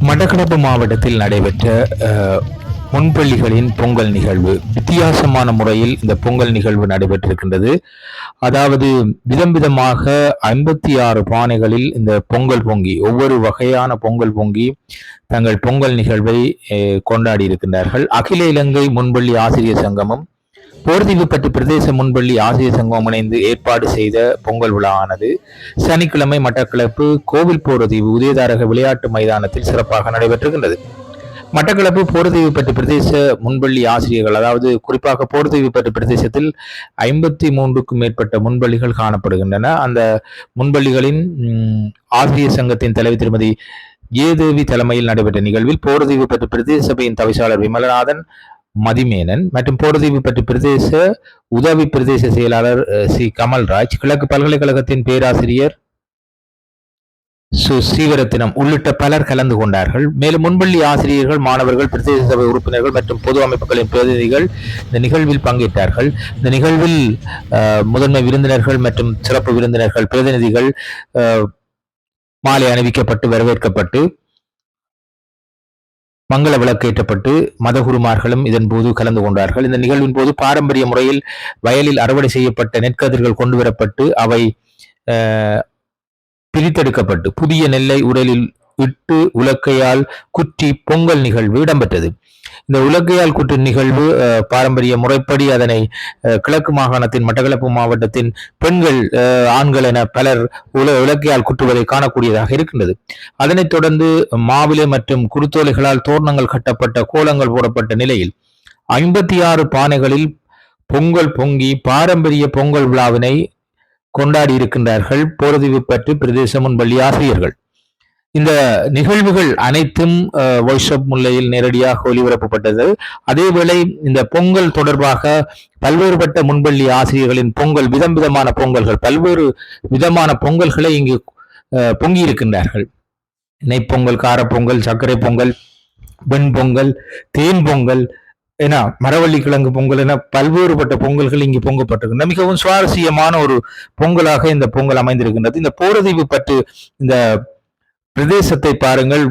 மட்டக்களப்பு மாவட்டத்தில் நடைபெற்ற முன்பள்ளிகளின் பொங்கல் நிகழ்வு வித்தியாசமான முறையில் இந்த பொங்கல் நிகழ்வு நடைபெற்றிருக்கின்றது. அதாவது விதம் விதமாக 56 பானைகளில் இந்த பொங்கல் பொங்கி ஒவ்வொரு வகையான பொங்கல் பொங்கி தங்கள் பொங்கல் நிகழ்வை கொண்டாடி இருக்கின்றார்கள். அகில இலங்கை முன்பள்ளி ஆசிரியர் சங்கமும் போர்தீவுப்பட்டு பிரதேச முன்பள்ளி ஆசிரியர் சங்கம் இணைந்து ஏற்பாடு செய்த பொங்கல் விழா ஆனது சனிக்கிழமை மட்டக்களப்பு கோவில் போர்தீவு உதயதாரக விளையாட்டு மைதானத்தில் சிறப்பாக நடைபெற்றிருக்கின்றது. மட்டக்களப்பு போர்தீவுப்பட்டு பிரதேச முன்பள்ளி ஆசிரியர்கள், அதாவது குறிப்பாக போர்தீவுப்பட்டு பிரதேசத்தில் 53க்கும் மேற்பட்ட முன்பள்ளிகள் காணப்படுகின்றன. அந்த முன்பள்ளிகளின் ஆசிரியர் சங்கத்தின் தலைவர் திருமதி ஏதேவி தலைமையில் நடைபெற்ற நிகழ்வில் போர்தீவுப்பட்டு பிரதேச சபையின் தவிசாளர் விமலநாதன் மதிமேனன் மற்றும் போர்தீவுப்பட்டு பிரதேச உதவி பிரதேச செயலாளர் சி கமல்ராஜ், கிழக்கு பல்கலைக்கழகத்தின் பேராசிரியர் சீவரத்தினம் உள்ளிட்ட பலர் கலந்து கொண்டார்கள். மேலும் முன்பள்ளி ஆசிரியர்கள், மாணவர்கள், பிரதேச சபை உறுப்பினர்கள் மற்றும் பொது அமைப்புகளின் பிரதிநிதிகள் இந்த நிகழ்வில் பங்கேற்றார்கள். இந்த நிகழ்வில் முதன்மை விருந்தினர்கள் மற்றும் சிறப்பு விருந்தினர்கள் பிரதிநிதிகள் மாலை அணிவிக்கப்பட்டு வரவேற்கப்பட்டு மங்கள விளக்கேற்றப்பட்டு மதகுருமார்களும் இதன் போது கலந்து கொண்டார்கள். இந்த நிகழ்வின் போது பாரம்பரிய முறையில் வயலில் அறுவடை செய்யப்பட்ட நெற்கதிர்கள் கொண்டு வரப்பட்டு அவை பிரித்தெடுக்கப்பட்டு புதிய நெல்லை உரலில் இட்டு உலக்கையால் குற்றி பொங்கல் நிகழ்வு இடம்பெற்றது. இந்த உலக்கையால் குற்று நிகழ்வு பாரம்பரிய முறைப்படி அதனை கிழக்கு மாகாணத்தின் மட்டக்களப்பு மாவட்டத்தின் பெண்கள், ஆண்கள் என பலர் உலக்கையால் குற்றுவதை காணக்கூடியதாக இருக்கின்றது. அதனைத் தொடர்ந்து மாவிலை மற்றும் குருத்தோலைகளால் தோரணங்கள் கட்டப்பட்ட கோலங்கள் போடப்பட்ட நிலையில் 56 பானைகளில் பொங்கல் பொங்கி பாரம்பரிய பொங்கல் விழாவினை கொண்டாடி இருக்கின்றார்கள் போர்தீவுப்பட்டு பிரதேச முன்பள்ளி ஆசிரியர்கள். இந்த நிகழ்வுகள் அனைத்தும் வாட்ஸ்அப் முல்லையில் நேரடியாக ஒளிபரப்பப்பட்டது. அதேவேளை இந்த பொங்கல் தொடர்பாக பல்வேறுபட்ட முன்பள்ளி ஆசிரியர்களின் பொங்கல், விதம் விதமான பொங்கல்கள், பல்வேறு விதமான பொங்கல்களை இங்கு பொங்கி இருக்கின்றார்கள். நெய்ப்பொங்கல், காரப்பொங்கல், சர்க்கரை பொங்கல், வெண்பொங்கல், தேன் பொங்கல் என மரவள்ளி கிழங்கு பொங்கல் என பல்வேறுபட்ட பொங்கல்கள் இங்கு பொங்கப்பட்டிருக்கின்றன. மிகவும் சுவாரஸ்யமான ஒரு பொங்கலாக இந்த பொங்கல் அமைந்திருக்கின்றது. இந்த போர்தீவுப்பட்டு இந்த பிரதேசத்தை பாருங்கள்,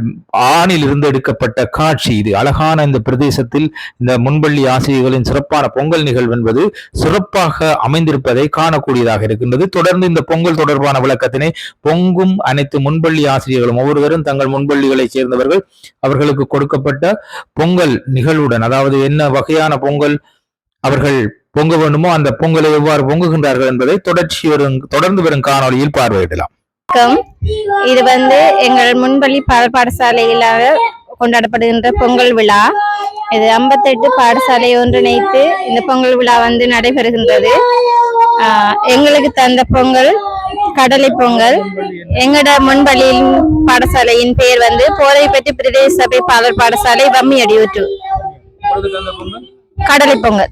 ஆணில் இருந்து எடுக்கப்பட்ட காட்சி இது. அழகான இந்த பிரதேசத்தில் இந்த முன்பள்ளி ஆசிரியர்களின் சிறப்பான பொங்கல் நிகழ்வு என்பது சிறப்பாக அமைந்திருப்பதை காணக்கூடியதாக இருக்கின்றது. தொடர்ந்து இந்த பொங்கல் தொடர்பான விளக்கத்தினை பொங்கும் அனைத்து முன்பள்ளி ஆசிரியர்களும் ஒவ்வொருவரும் தங்கள் முன்பள்ளிகளை சேர்ந்தவர்கள் அவர்களுக்கு கொடுக்கப்பட்ட பொங்கல் நிகழ்வுடன், அதாவது என்ன வகையான பொங்கல் அவர்கள் பொங்க வேண்டுமோ அந்த பொங்கலை எவ்வாறு பொங்குகின்றார்கள் என்பதை தொடர்ந்து வரும் காணொலியில் பார்வையிடலாம். இது எங்கள் முன்பள்ளி பாடசாலையில் கொண்டாடப்படுகின்ற பொங்கல் விழா. இது 58 பாடசாலை ஒன்றிணைத்து இந்த பொங்கல் விழா நடைபெறுகின்றது. எங்களுக்கு தந்த பொங்கல் கடலை பொங்கல். எங்களோட முன்பள்ளியின் பாடசாலையின் பெயர் போதைப்பட்டி பிரதேச சபை பாடல் பாடசாலை வம்மி அடியூற்று. கடலை பொங்கல்.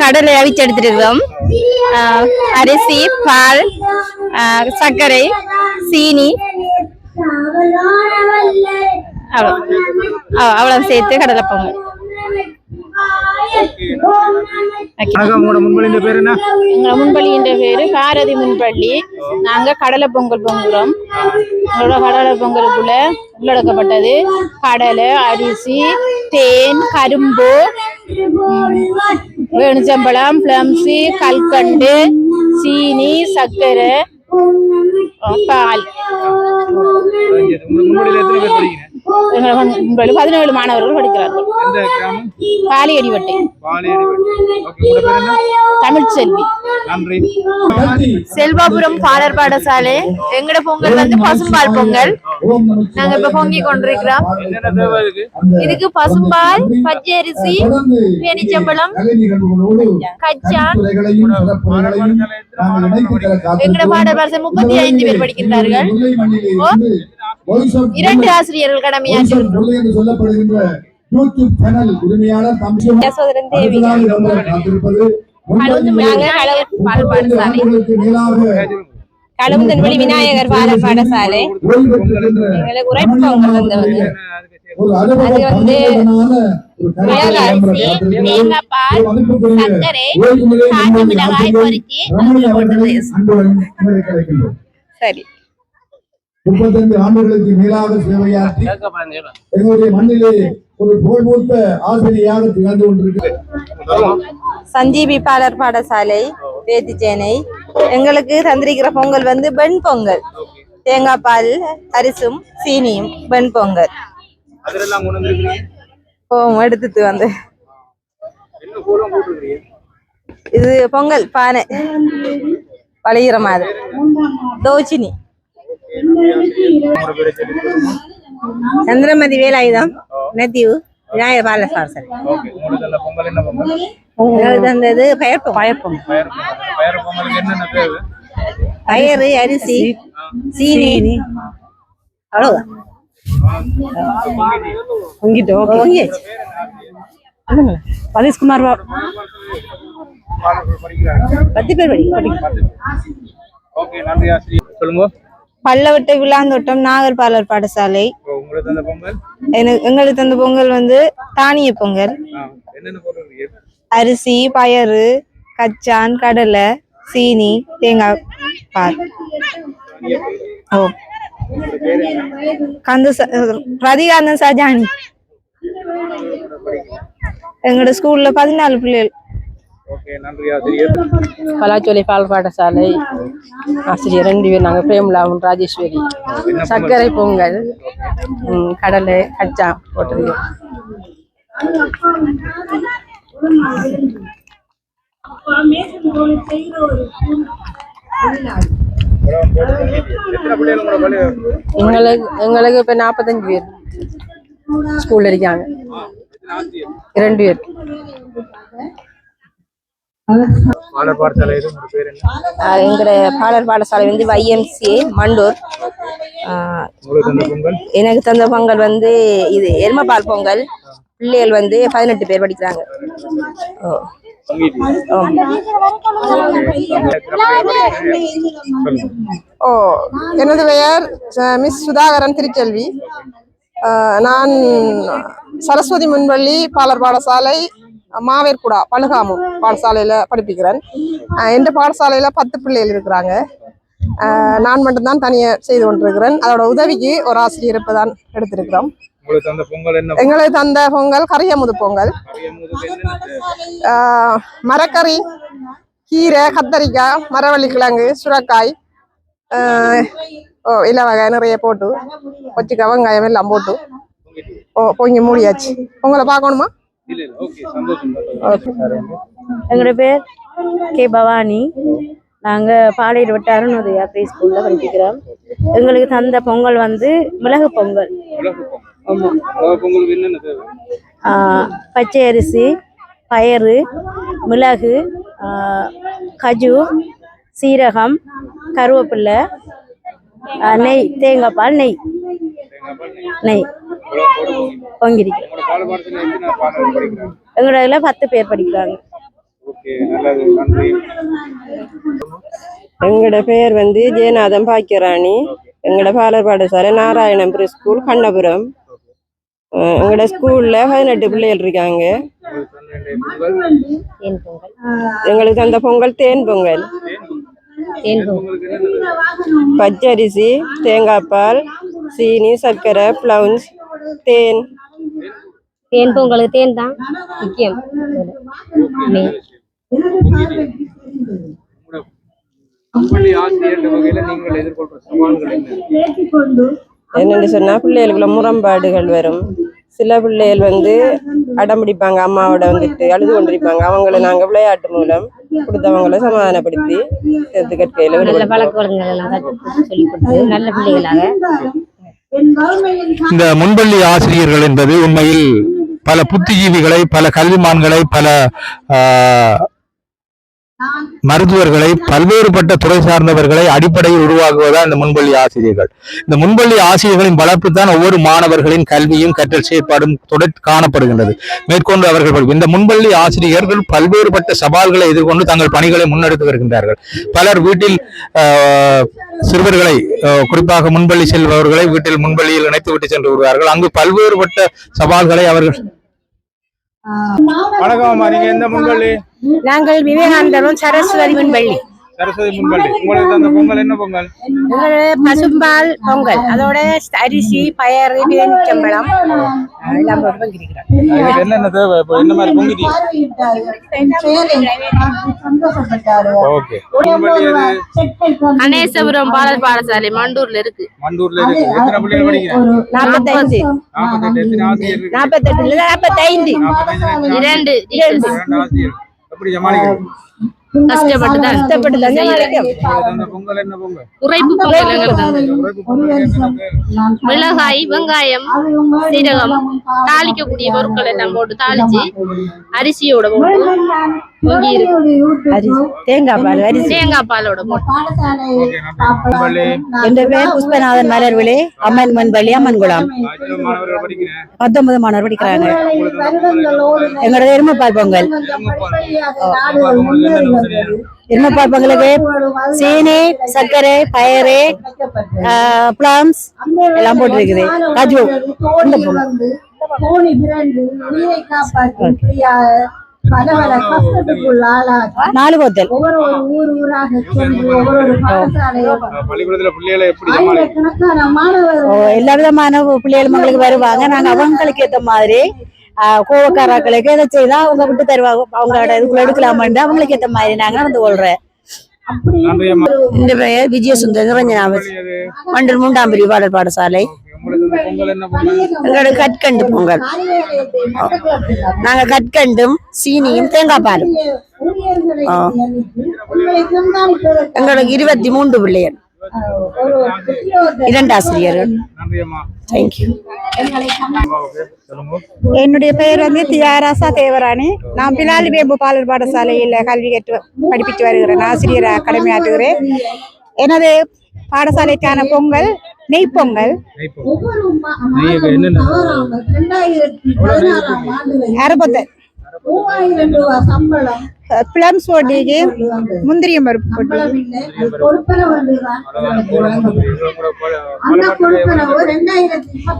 கடலை அவிச்சு எடுத்துருக்கோம். அரிசி, பால், சர்க்கரை, சீனி அவ்வளவு சேர்த்து கடலை பொங்கல். முன்பள்ளியின் பேரு பாரதி முன்பள்ளி. நாங்க கடலை பொங்கல் பொங்குறோம். கடலை பொங்கலுக்குள்ள உள்ளடக்கப்பட்டது கடலை, அரிசி, தேன், கரும்பு, வேணுச்சம்பழம், பிளம்சி, கல்கண்டு, சீனி, சர்க்கரை, பால். 17 மாணவர்கள் படிக்கிறார்கள். பாலியடிவட்டை. தமிழ்ச்செல்வி. செல்வாபுரம் பாடர் பாடசாலை. எங்கட பொங்கல் பசும்பால் பொங்கல். நாங்க இப்ப பொங்கி கொண்டிருக்கிறோம். இதுக்கு பசும்பால், பச்சரிசி, வேணிச்சம்பளம், கச்சான். எங்கட பாடர் பாடசாலை 35 பேர் படிக்கின்றார்கள். 2 ஆசிரியர்கள் கடமையாற்றுகின்றோம். களுந்தன்வெளி விநாயகர் பாடல் பாடசாலை. எங்களுக்கு உரைப்பொங்கல் மிளகாய், தேங்காய் பால், சர்க்கரை, காஞ்ச மிளகாய் பொரிச்சு. சரி. 35 ஆண்டுகளுக்கு மேலாக சேவையாற்றி எங்களுடைய மண்ணிலே ஒரு புகழ்மூத்த ஆசிரியராக திகழ்ந்து கொண்டிருக்கிறார். சஞ்சீவி பாலர் பாடசாலை வேத்திச்சேனை. எங்களுக்கு தந்திரிக்கிற பொங்கல் வந்து வெண் பொங்கல், தேங்காய் பால், அரிசும் சீனியும் வெண் பொங்கல். எடுத்துட்டு வந்து இது பொங்கல் பானை வளையிற மாதிரி தோச்சினி. சந்திரமதி வேலாயுதம் நெத்தியூ விநாயகர் பாலசாரசன். தந்தது பயறு, அரிசி, சீனி, அவ்வளவுதான். பதீஷ்குமார் 10 பேர் சொல்லுங்க. பல்லவட்ட விழாந்தோட்டம் நாகர் பாலர் பாடசாலை. எங்களுக்கு தந்த பொங்கல் வந்து தானிய பொங்கல். அரிசி, பயறு, கச்சான், கடலை, சீனி, தேங்காய் பால். ரதிகாந்தன் சஜானி. எங்களோட ஸ்கூல்ல 14 பிள்ளைகள். கலாச்சோலை பால் பாடசாலை ஆசிரியர் 2 பேர் நாங்கள், பிரேமலாவும் ராஜேஸ்வரி. சர்க்கரை பொங்கல், கடலை, கச்சா போட்டிருக்கோம். எங்களுக்கு இப்ப 45 பேர் ஸ்கூல்ல இருக்காங்க. 2 பேர். எங்கட பாலர் பாடசாலை வந்து YMCA மண்டூர். எனக்கு தந்த பொங்கல் வந்து இது எருமைப்பால் பொங்கல். பிள்ளைகள் வந்து 18 பேர் படிக்கிறாங்க. எனது பெயர் மிஸ் சுதாகரன் திருச்செல்வி. நான் சரஸ்வதி முன்பள்ளி பாலர் பாடசாலை மாவேர்குடா பழுகாமு பாடசாலையில படிப்பிக்கிறேன். எந்த பாடசாலையில 10 பிள்ளைகள் இருக்கிறாங்க. நான் மட்டும்தான் தனியா செய்து கொண்டிருக்கிறேன். அதோட உதவிக்கு ஒரு ஆசிரியர் இப்பதான் எடுத்திருக்கிறோம். எங்களுக்கு தந்த பொங்கல் கரியமுது பொங்கல். மரக்கறி, கீரை, கத்தரிக்காய், மரவள்ளி கிழங்கு, சுரக்காய், இலை வகை நிறைய போட்டு கொச்சிக்காய், வெங்காயம் எல்லாம் போட்டு பொங்கி மூடியாச்சு. உங்களை பார்க்கணுமா? எங்களோட பேர் கே பவானி. நாங்க பாளையர் வட்ட அருணோதயா ப்ரீ ஸ்கூல்ல படிக்கிறோம். எங்களுக்கு தந்த பொங்கல் வந்து மிளகு பொங்கல். பச்சை அரிசி, பயறு, மிளகு, கஜு, சீரகம், கருவேப்பிலை, நெய், தேங்காய் பால், நெய் பொங்கிருக்கு. எங்களோட இதுல 10 பேர் படிக்கிறாங்க. எங்களோட பேர் வந்து ஜெயநாதன் பாக்கியராணி. எங்களோட பாலர் பாடசாலை நாராயணபுரம் ஸ்கூல் கண்ணபுரம். எங்களோட ஸ்கூல்ல 18 பிள்ளைகள் இருக்காங்க. எங்களுக்கு அந்த பொங்கல் தேன் பொங்கல். பச்சரிசி, தேங்காய் பால், சீனி, சர்க்கரை, பிளவுன்ஸ், தேன். பொங்கலுக்கு தேன் தான் முக்கியம். என்னன்னு சொன்னா பிள்ளைகளுக்குள்ள முரண்பாடுகள் வரும். சில பிள்ளைகள் வந்து அடம்பிடிப்பாங்க, அம்மாவோட வந்துட்டு அழுது கொண்டிருப்பாங்க. அவங்களை நாங்க விளையாட்டு மூலம் கொடுத்தவங்களை சமாதானப்படுத்தி சேர்த்து கற்கையில நல்ல பழக்க வழக்கங்கள் எல்லாம் சொல்லி கொடுத்து நல்ல பிள்ளைகளாக. இந்த முன்பள்ளி ஆசிரியர்கள் என்பது உண்மையில் பல புத்திஜீவிகளை, பல கல்விமான்களை, பல மருத்துவர்களை, பல்வேறுபட்ட துறை சார்ந்தவர்களை அடிப்படையில் உருவாக்குவதுதான் இந்த முன்பள்ளி ஆசிரியர்கள். இந்த முன்பள்ளி ஆசிரியர்களின் வளர்ப்பு தான் ஒவ்வொரு மாணவர்களின் கல்வியும் கற்றல் செயற்பாடும் தொடர் காணப்படுகின்றது. மேற்கொண்டு அவர்கள் இந்த முன்பள்ளி ஆசிரியர்கள் பல்வேறுபட்ட சவால்களை எதிர்கொண்டு தங்கள் பணிகளை முன்னெடுத்து வருகின்றார்கள். பலர் வீட்டில் சிறுவர்களை, குறிப்பாக முன்பள்ளி செல்பவர்களை வீட்டில் முன்பள்ளியில் இணைத்து விட்டு சென்று வருவார்கள். அங்கு பல்வேறுபட்ட சவால்களை அவர்கள். வணக்கம், நீங்க எந்த முன்பள்ளி? நாங்கள் விவேகானந்தரும் சரஸ்வதி முன்பள்ளி. சரஸ்வதி முன்பள்ளி. உங்களுக்கு அந்த பொங்கல் என்ன பொங்கல்? பசும்பால் பொங்கல், அதோட அரிசி, பயறு, பேரிச்சம்பழம் எல்லாம் போட்டு பொங்கிருக்கிறோம். இதுக்கு என்னென்ன தேவை? இப்போ என்ன மாதிரி பொங்கிட்டீங்க? ஓகே. முன்பள்ளி எது? கணேசபுரம் பாடல் பாடசாலை மண்டூர்ல இருக்கு. மண்டூர்ல இருக்கு. எத்தனை பிள்ளைகள் படிக்கிறீங்க? 45. 48. எத்தனை ஆசிரியர் இருக்கு? 48 45. 2 ஆசிரியர். எப்படி சமாளிக்கிறீங்க? கஷ்டப்பட்டு தான் அந்த பொங்கல் என்ன பொங்கல்? உரைப்பு பொங்கல் எங்களுக்கு. உரைப்பு பொங்கல் என்னென்ன தேவை? மிளகாய், வெங்காயம், சீரகம், தாளிக்கக்கூடிய பொருட்கள் எல்லாம் போட்டு தாளிச்சு அரிசியோட போட்டு பொங்கி இருக்கு. தேங்காய் பால், அரிசி தேங்காய் பாலோட போட்டு. ஓகே. முன்பள்ளி. என் பேர் புஷ்பநாதன் மலர்விழி, அம்மன் மண்பள்ளி, அம்மன் குளம். எத்தனை மாணவர்கள் படிக்கிறேன்? 19 மாணவர் படிக்கிறாங்க. எங்களோட எருமைப்பால் பொங்கல். எருமைப்பால் பொங்கலுக்கு சீனி, சர்க்கரை, பயறு, பிளம்ஸ் எல்லாம் போட்டு இருக்குது. காஜு இந்த பொங்கல். நாலு கோத்தல். பள்ளிக்கூடத்துல பிள்ளைகளை எப்படி சமாளிக்கிறீங்க? எல்லா விதமான பிள்ளைகள் மக்களுக்கு வருவாங்க. நாங்க அவங்களுக்கு ஏத்த மாதிரி கோவக்காராக்களுக்கு எதை செய்தா அவங்க விட்டு தருவாங்க. அவங்களோட இதுக்குள்ள எடுக்கலாமண்டு அவங்களுக்கு ஏத்த மாதிரி நாங்க நடந்து கொள்றேன். நன்றி அம்மா. இந்த பெயர் விஜயசுந்தர் நிரஞ்சனாவத், மண்டல் 3ஆம் பிரிவு பாடல் பாடசாலை. உங்களுக்கு இந்த பொங்கல் என்ன பொங்கல்? எங்களோட கற்கண்டு பொங்கல். நாங்க கற்கண்டும் சீனியும் தேங்காய் பாலும். எங்களுக்கு 23 பிள்ளைகள், 2 ஆசிரியர்கள். நன்றி அம்மா. தேங்க்யூ. சொல்லுங்க. என்னுடைய பெயர் தியாராசா தேவராணி. நான் பிலாலி வேம்பு பாலர் பாடசாலையில் கல்வி கற்று படிப்பித்து வருகிறேன். ஆசிரியராக கடமையாற்றுகிறேன். எனது பாடசாலைக்கான பொங்கல் நெய்ப்பொங்கல். பிளம்ஸ் போட்டிக்கு முந்திரியம் பருப்பு போட்டி.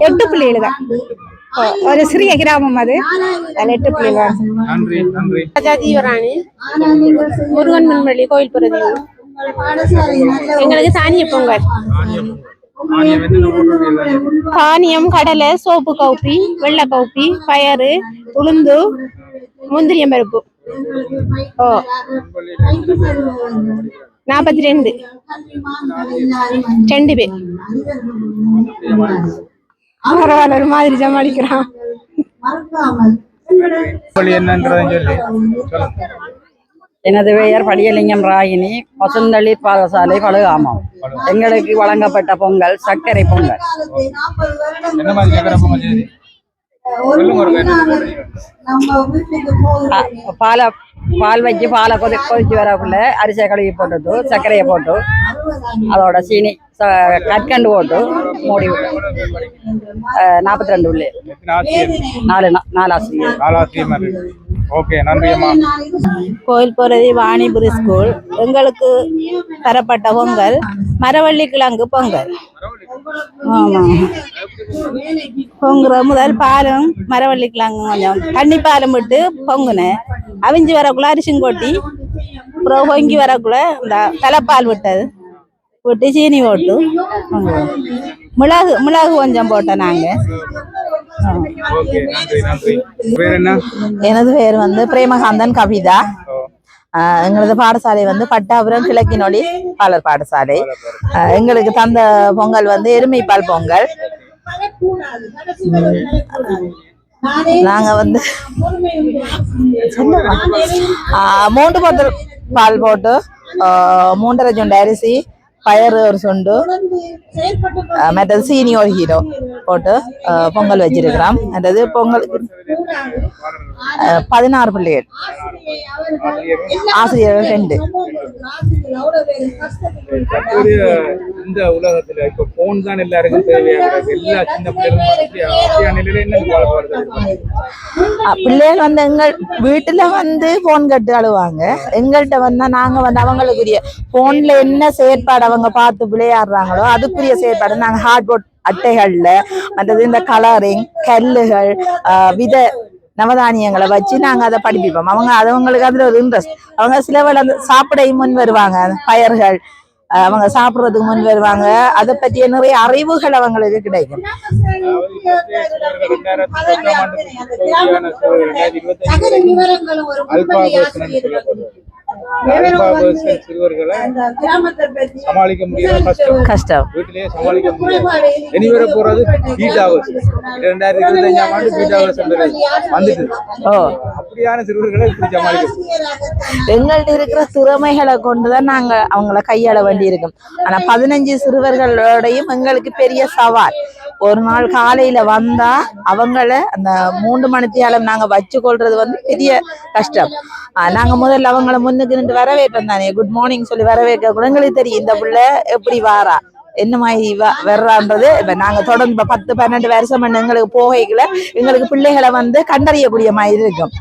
8 பிள்ளைகள் தான். ஒரு சிறிய கிராமம் அது. 8 பிள்ளைகள். ஜீவராணி, முருகன் மண்பள்ளி, கோயில் பிரதிவு. எங்களுக்கு தானிய பொங்கல். தானியம், கடலை, சோப்பு கவுப்பி, வெள்ளை கவுப்பி, பயறு, உளுந்து, முந்திரியம் பருப்பு. 42 2 பேர். பரவாயில்ல, ஒரு மாதிரி சமாளிக்கிறான். எனது பெயர் படியலிங்கம் ராகினி, பசுந்தளிர் பாடசாலை பழுகாமம். எங்களுக்கு வழங்கப்பட்ட பொங்கல் சர்க்கரை பொங்கல். என்ன மாதிரி சக்கரை பொங்கல் செய்தி? பால் வச்சு பாலை கொதிச்சு வரக்குள்ள அரிசியை கழுவி போட்டு சர்க்கரையை போட்டு அதோட சீனி கற்கண்டு போட்டு மூடி 42 உள்ளே 4 ஆசிரியர். ஓகே, நன்றி அம்மா. கோயில் போறது வாணிபுரி ஸ்கூல். எங்களுக்கு தரப்பட்ட பொங்கல் மரவள்ளி கிழங்கு பொங்கல். ஆமா, பொங்குற முதல் பாலும் மரவள்ளி கிழங்கு கொஞ்சம் தண்ணி பாலும் விட்டு பொங்குனேன். அவிஞ்சு வரக்குள்ள அரிசியும் கொட்டி அப்புறம் பொங்கி வரக்குள்ள இந்த தலைப்பால் விட்டது விட்டு சீனி போட்டு மிளகு கொஞ்சம் போட்டோம் நாங்க. எனது பேர் பிரேமகாந்தன் கவிதா. எங்களது பாடசாலை பட்டாபுரம் கிழக்கினொடி பாலர் பாடசாலை. எங்களுக்கு தந்த பொங்கல் எருமைப்பால் பொங்கல். நாங்க 3 போத்தல் பால் போட்டு 3.5 சுண்டு அரிசி, பயறு ஒரு சுண்டு, மற்றது சீனி 1 கிலோ போட்டு பொங்கல் வச்சிருக்கிறோம். மற்றது பொங்கலுக்கு 16 பிள்ளைகள், ஆசிரியர்கள் 2. இந்த உலகத்துல இப்ப போன் தான் எல்லாருக்கும் தேவையாகிறது. எல்லா சின்ன பிள்ளைகள் எங்கள் வீட்டுல போன் கட்டு அழுவாங்க. எங்கள்கிட்ட வந்தா நாங்க அவங்களுக்குரிய போன்ல என்ன செயற்பாடு அவங்க பார்த்து விளையாடுறாங்களோ அதுக்குரிய செயற்பாடு நாங்க ஹார்ட்போர்ட் அட்டைகள்ல மற்றது இந்த கலரிங் கல்லுகள் நவதானியங்களை வச்சு நாங்க அதை படிப்பிப்போம். அவங்களுக்கு அதுல ஒரு இன்ட்ரெஸ்ட். அவங்க சில வேளை அந்த சாப்பிடையும் முன் வருவாங்க, பயர்கள் அவங்க சாப்பிட்றதுக்கு முன் வருவாங்க. அதை பற்றிய நிறைய அறிவுகள் அவங்களுக்கு கிடைக்கும். சிறுவர்களை சமாளிக்க முடியாத கஷ்டம். வீட்டிலேயே சமாளிக்க முடியாது. இனி வர போறது பீட் ஹவர்ஸ். 2025ஆம் ஆண்டு பீட் ஹவர்ஸ் வந்துட்டு அப்படியான சிறுவர்களை இப்படி சமாளிக்க எங்கள்ட்ட இருக்கிற திறமைகளை கொண்டுதான் நாங்க அவங்கள கையாள வேண்டி இருக்கும். ஆனா 15 சிறுவர்களோடையும் எங்களுக்கு பெரிய சவால். ஒரு நாள் காலையில வந்தா அவங்கள அந்த 3 மணித்தியாலம் நாங்க வச்சு கொள்றது பெரிய கஷ்டம். நாங்க முதல்ல அவங்கள முன்னுக்கு நின்று வரவேற்போம் தானே, குட் மார்னிங் சொல்லி வரவேற்க கூட எங்களுக்கு தெரியும் இந்த பிள்ளை எப்படி வாரா என்ன மாதிரி வர்றான்றது. இப்ப நாங்க தொடர்ந்து 10-12 வருஷம் எங்களுக்கு போகைக்குள்ள எங்களுக்கு பிள்ளைகளை கண்டறியக்கூடிய மாதிரி இருக்கும்.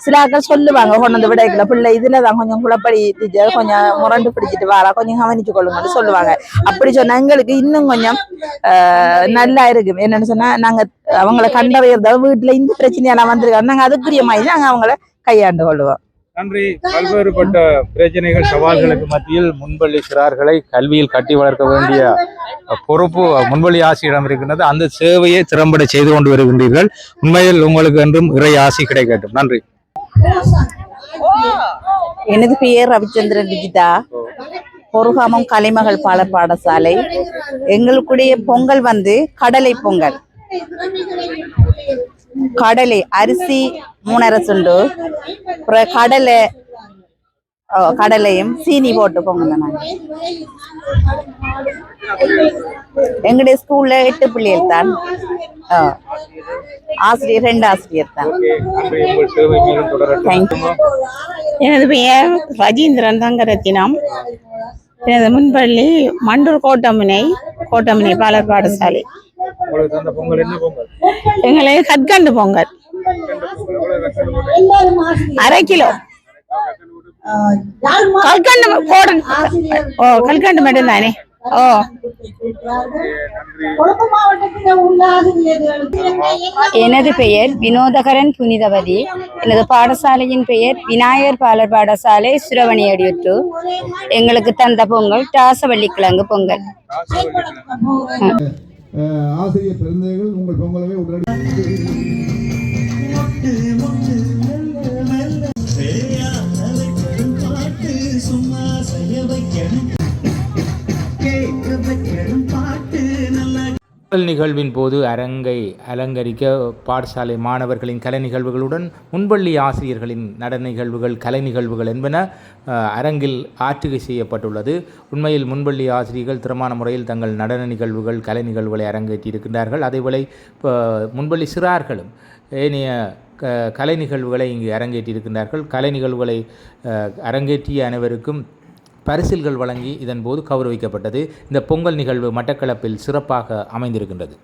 சில ஆட்கள் சொல்லுவாங்க கொண்டு வந்து விடைக்கல பிள்ளை இதுலதான் கொஞ்சம் குழப்படி டீச்சர் கொஞ்சம் முரண்டு பிடிச்சிட்டு வாரா, கொஞ்சம் கவனிச்சு கொள்ளுங்கன்னு சொல்லுவாங்க. அப்படி சொன்னா எங்களுக்கு இன்னும் கொஞ்சம் நல்லா இருக்கும். என்னன்னு சொன்னா நாங்க அவங்கள கண்டறியறத வீட்டுல இந்த பிரச்சனையெல்லாம் வந்திருக்காங்க, நாங்க அதுக்குரிய மாதிரி நாங்க அவங்கள கையாண்டு கொள்ளுவோம். நன்றி. பல்வேறுபட்ட பிரச்சனைகள் சவால்களுக்கு மத்தியில் முன்பள்ளி சிறார்களை கல்வியில் கட்டி வளர்க்க வேண்டிய பொறுப்பு முன்பள்ளி ஆசியிடம் இருக்கின்றது. அந்த சேவையை திறம்பட செய்து கொண்டு வருகின்றீர்கள். உண்மையில் உங்களுக்கு என்றும் இறை ஆசி கிடைக்கட்டும். நன்றி. எனது பெயர் ரவிச்சந்திரன் விஜிதா, பொருகாமம் கலைமகள் பாலர் பாடசாலை. எங்களுடைய பொங்கல் கடலை பொங்கல். கடலை அரிசி 3 அரசுண்டு, அப்புறம் கடலையும் சீனி போட்டு பொங்கல். எங்களுடைய ஸ்கூல்ல 8 பிள்ளைகள் தான். ஆசிரியர் 2 ஆசிரியர் தான். எனது பெயர் ரஜீந்திரன் தங்கரத்தினம். எனது முன்பள்ளி மண்டூர் கோட்டமுனை பாலர் பாடசாலை. எங்களுக்கு கற்கண்டு பொங்கல் 1/2 கிலோ. கல்கண்டு மட்டும் தானே. எனது பெயர் வினோதகரன் புனிதவதி. எனது பாடசாலையின் பெயர் விநாயகர் பாலர் பாடசாலை சுரவணியடியுற்று. எங்களுக்கு தந்த பொங்கல் ராசவள்ளிக்கிழங்கு பொங்கல். ஆசிரியர் பிறந்தவர்கள் உங்கள் பொங்கலவே உடனடி நிகழ்வின் போது அரங்கை அலங்கரிக்க பாடசாலை மாணவர்களின் கலை நிகழ்வுகளுடன் முன்பள்ளி ஆசிரியர்களின் நடன நிகழ்வுகள், கலை நிகழ்வுகள் என்பன அரங்கில் ஆற்றுகை செய்யப்பட்டுள்ளது. உண்மையில் முன்பள்ளி ஆசிரியர்கள் திறமான முறையில் தங்கள் நடன நிகழ்வுகள், கலை நிகழ்வுகளை அரங்கேற்றி இருக்கின்றார்கள். அதேபோல முன்பள்ளி சிறார்களும் ஏனைய கலை நிகழ்வுகளை இங்கு அரங்கேற்றி இருக்கின்றார்கள். கலை நிகழ்வுகளை அரங்கேற்றிய அனைவருக்கும் பரிசில்கள் வழங்கி இதன்போது கௌரவிக்கப்பட்டது. இந்த பொங்கல் நிகழ்வு மட்டக்களப்பில் சிறப்பாக அமைந்திருக்கின்றது.